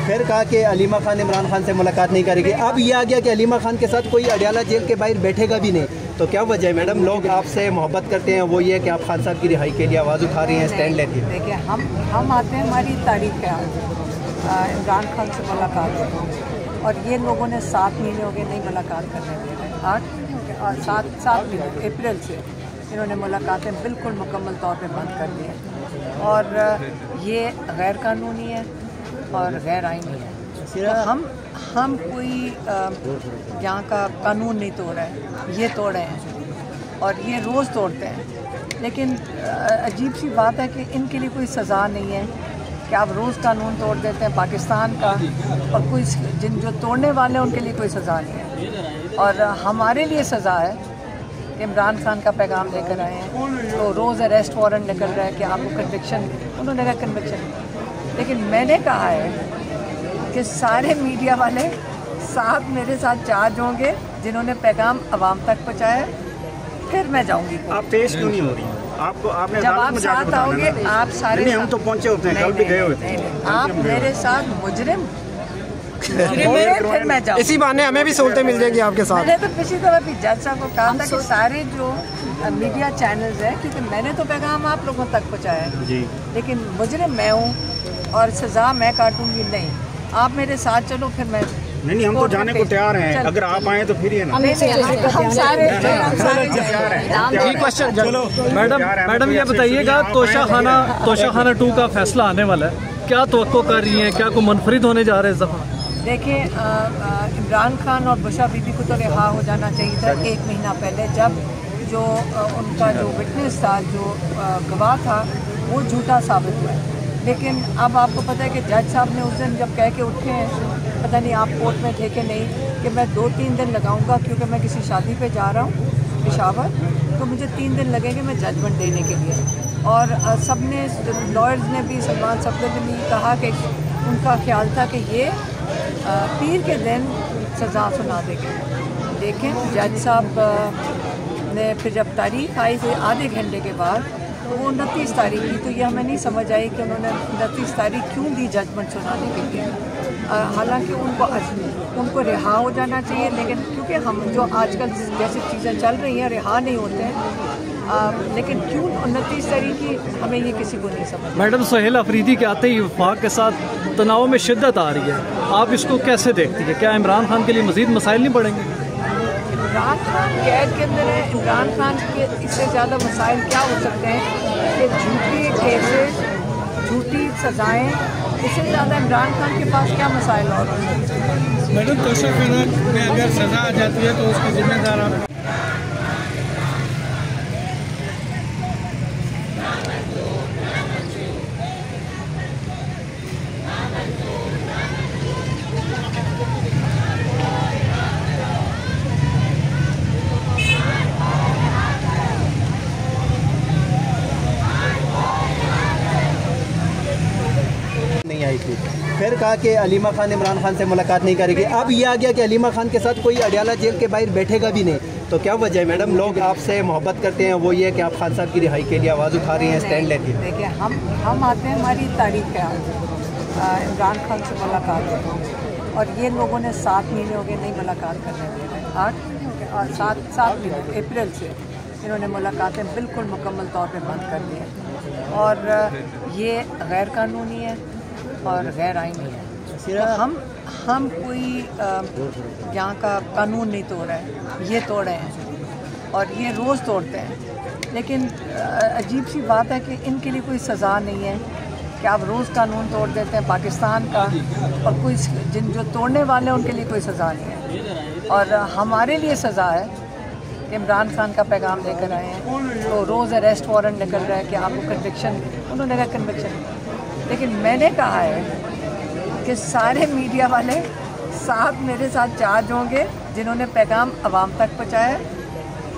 फिर कहा कि अलीमा खान इमरान खान से मुलाकात नहीं करेगी। अब ये आ गया कि अलीमा खान के साथ कोई अडयाला जेल के बाहर बैठेगा भी नहीं, तो क्या वजह है मैडम? लोग आपसे मोहब्बत करते हैं, वो ये कि आप खान साहब की रिहाई के लिए आवाज़ उठा रही हैं, स्टैंड लेती हैं। देखिए, हम आते हैं, हमारी तारीख है इमरान खान से मुलाकात, और ये लोगों ने 7 महीने हो गए नहीं मुलाकात करने दे रहे। 8 महीने हो गए, और 7 महीने अप्रैल से इन्होंने मुलाकातें बिल्कुल मुकम्मल तौर पे बंद कर दी हैं, और ये गैर कानूनी है और गैर आईनी है। तो हम कोई यहाँ का कानून नहीं तोड़ रहे हैं, ये तोड़े हैं और ये रोज़ तोड़ते हैं। लेकिन अजीब सी बात है कि इनके लिए कोई सज़ा नहीं है कि आप रोज़ कानून तोड़ देते हैं पाकिस्तान का, और कोई जो तोड़ने वाले हैं उनके लिए कोई सज़ा नहीं है। और हमारे लिए सज़ा है कि इमरान खान का पैगाम लेकर आए हैं, तो रोज़ अरेस्ट वारंट निकल रहा है कि आपको कन्विक्शन, उन्होंने कहा कन्विक्शन। लेकिन मैंने कहा है कि सारे मीडिया वाले साथ मेरे साथ चार्ज होंगे जिन्होंने पैगाम आवाम तक पहुँचाया, फिर मैं जाऊँगी। आप पेश क्यों नहीं हो रही? आपको आपने जब आप साथ आओगे, आप सारे नहीं, हम तो पहुंचे होते हैं, कल भी गए होते हैं। आप मेरे साथ मुजरिम फिर मैं जाऊँ। इसी बहाने हमें भी सहूलतें मिल जाएंगी आपके साथ। मैंने तो पिछली दफा भी जज साहब को कहा था कि सारे जो मीडिया चैनल्स हैं, क्योंकि मैंने तो पैगाम आप लोगों तक पहुँचाया है, लेकिन मुजरिम मैं हूँ और सज़ा मैं काटूंगी नहीं। आप मेरे साथ चलो, फिर मैं नहीं, हम तो जाने को तैयार हैं। अगर आप आए तो फिर ये ना हम सारे चलो। मैडम ये बताइएगा, तोशा खाना 2 का फैसला आने वाला है, क्या तवक्को कर रही हैं? क्या कोई मुनफरिद होने जा रहे हैं इस दफ़ा? देखिए, इमरान खान और बुशरा बीबी को तो रिहा हो जाना चाहिए था 1 महीना पहले, जब जो उनका जो विटनेस था, जो गवाह था, वो झूठा साबित हुआ। लेकिन अब आपको पता है कि जज साहब ने उस दिन जब कह के उठे हैं, पता नहीं आप कोर्ट में थे कि नहीं, कि मैं 2-3 दिन लगाऊंगा क्योंकि मैं किसी शादी पे जा रहा हूँ पेशावर, तो मुझे 3 दिन लगेंगे मैं जजमेंट देने के लिए। और सब ने, लॉयर्स ने भी, सलमान सफदर ने भी कहा कि उनका ख्याल था कि ये पीर के दिन सज़ा सुना देंगे। लेकिन जज साहब ने फिर जब तारीख आई थी आधे घंटे के बाद, तो वो 29 तारीख की, तो ये हमें नहीं समझ आई कि उन्होंने 29 तारीख क्यों दी जजमेंट सुनाने के लिए। हालांकि उनको रिहा हो जाना चाहिए, लेकिन क्योंकि हम जो आजकल जैसी चीज़ें चल रही हैं रिहा नहीं होते हैं, लेकिन क्यों 29 तारीख की, हमें ये किसी को नहीं समझ। मैडम, सुहेल अफरीदी के आते ही वफाक के साथ तनाव में शिद्दत आ रही है, आप इसको कैसे देखती हैं? क्या इमरान खान के लिए मज़ीद मसाइल नहीं बढ़ेंगे? इमरान खान कैद के अंदर है, इमरान खान के इससे ज़्यादा मसाइल क्या हो सकते हैं कि झूठी केसेस, झूठी सज़ाएँ, इससे ज़्यादा इमरान खान के पास क्या मसाइल और हो सकते हैं? मैडम, तोशा खाना में अगर सज़ा आ जाती है तो उसके जिम्मेदार आप? नहीं आई थी। फिर कहा कि अलीमा खान इमरान खान से मुलाकात नहीं करेगी। अब ये आ गया कि अलीमा खान के साथ कोई अडयाला जेल के बाहर बैठेगा भी नहीं, तो क्या वजह है मैडम? लोग आपसे मोहब्बत करते हैं, वो ये कि आप खान साहब की रिहाई के लिए आवाज़ उठा रही हैं, स्टैंड लेती हैं। देखिए, हम आते हैं, हमारी तारीख है इमरान खान से मुलाकात, और ये लोगों ने 7 महीने हो गए नहीं मुलाकात करने दे रहे। 8 महीने हो गए, और 7 महीने अप्रैल से इन्होंने मुलाकातें बिल्कुल मुकम्मल तौर पे बंद कर दी हैं, और ये गैर कानूनी है और गैर आईनी है। तो हम कोई यहाँ का कानून नहीं तोड़ रहे हैं, ये तोड़े हैं, और ये रोज़ तोड़ते हैं। लेकिन अजीब सी बात है कि इनके लिए कोई सज़ा नहीं है कि आप रोज़ कानून तोड़ देते हैं पाकिस्तान का, और कोई जो तोड़ने वाले हैं उनके लिए कोई सज़ा नहीं है। और हमारे लिए सज़ा है कि इमरान खान का पैगाम लेकर आए हैं, तो रोज़ अरेस्ट वारंट निकल रहा है कि आपको कन्विक्शन, उन्होंने कहा कन्विक्शन। लेकिन मैंने कहा है कि सारे मीडिया वाले साथ मेरे साथ चार्ज होंगे जिन्होंने पैगाम आवाम तक पहुँचाया,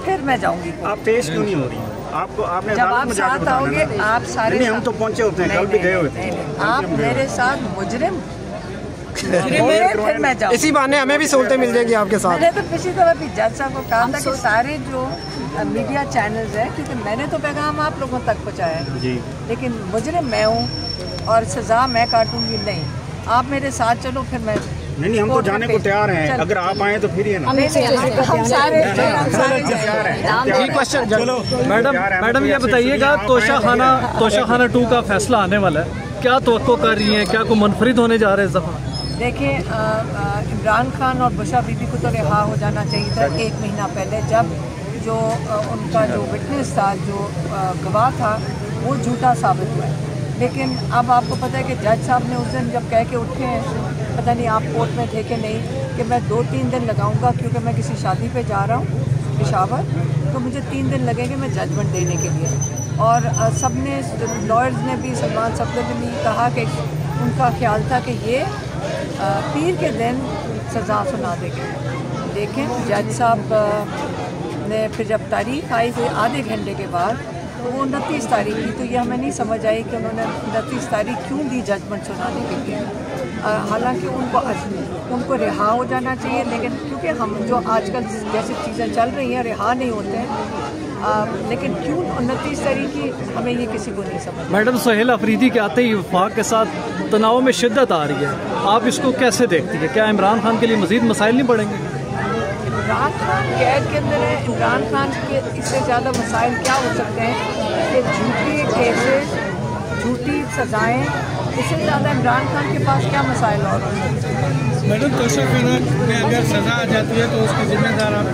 फिर मैं जाऊँगी। आप पेश क्यों नहीं हो रही? आपको आपने जब आप साथ आओगे, आप सारे नहीं, हम तो पहुंचे होते हैं, कल भी गए होते हैं। आप मेरे साथ मुजरिम फिर मैं जाऊँ। इसी बहाने हमें भी सहूलतें मिल जाएगी आपके साथ। मैंने तो पिछली दफा भी जज साहब को कहा था कि सारे जो मीडिया चैनल्स हैं, क्योंकि मैंने तो पैगाम आप लोगों तक पहुँचाया है, लेकिन मुजरिम मैं हूँ और सज़ा मैं काटूंगी नहीं। आप मेरे साथ चलो, फिर मैं नहीं, हम तो जाने को तैयार हैं। अगर आप आए तो फिर ही है ना। हम सारे तैयार हैं। चलो मैडम ये बताइएगा, तोशाखाना 2 का फैसला आने वाला है, क्या तवक्को कर रही हैं, क्या कोई मुनफरिद होने जा रहे हैं इस दफ़ा? देखिए, इमरान खान और बुशरा बीबी को तो रिहा हो जाना चाहिए था 1 महीना पहले, जब जो उनका जो विटनेस था, जो गवाह था, वो झूठा साबित हुआ है। लेकिन अब आपको पता है कि जज साहब ने उस दिन जब कह के उठे हैं, पता नहीं आप कोर्ट में थे कि नहीं, कि मैं 2-3 दिन लगाऊंगा क्योंकि मैं किसी शादी पे जा रहा हूँ पेशावर, तो मुझे 3 दिन लगेंगे मैं जजमेंट देने के लिए। और सब ने, लॉयर्स ने भी, सलमान सफदर ने भी कहा कि उनका ख्याल था कि ये पीर के दिन सज़ा सुना देंगे। देखें, जज साहब ने फिर जब तारीख आई फिर आधे घंटे के बाद, तो वो 29 तारीख की, तो ये हमें नहीं समझ आई कि उन्होंने 29 तारीख क्यों दी जजमेंट सुनाने के लिए। हालांकि उनको रिहा हो जाना चाहिए, लेकिन क्योंकि हम जो आजकल जैसी चीज़ें चल रही हैं रिहा नहीं होते हैं, लेकिन क्यों 29 तारीख की, हमें ये किसी को नहीं समझ। मैडम, सुहेल अफरीदी के आते ही वफाक के साथ तनाव में शिद्दत आ रही है, आप इसको कैसे देखती है? क्या इमरान खान के लिए मज़ीद मसाइल नहीं बढ़ेंगे? इमरान खान कैद के अंदर है, इमरान खान के इससे ज़्यादा मसाइल क्या हो सकते हैं कि झूठी केसेस, झूठी सज़ाएँ, इससे ज़्यादा इमरान खान के पास क्या मसाइल और हो सकते हैं? मैडम, तोशाखाना में अगर सजा आ जाती है तो उसकी जिम्मेदार आप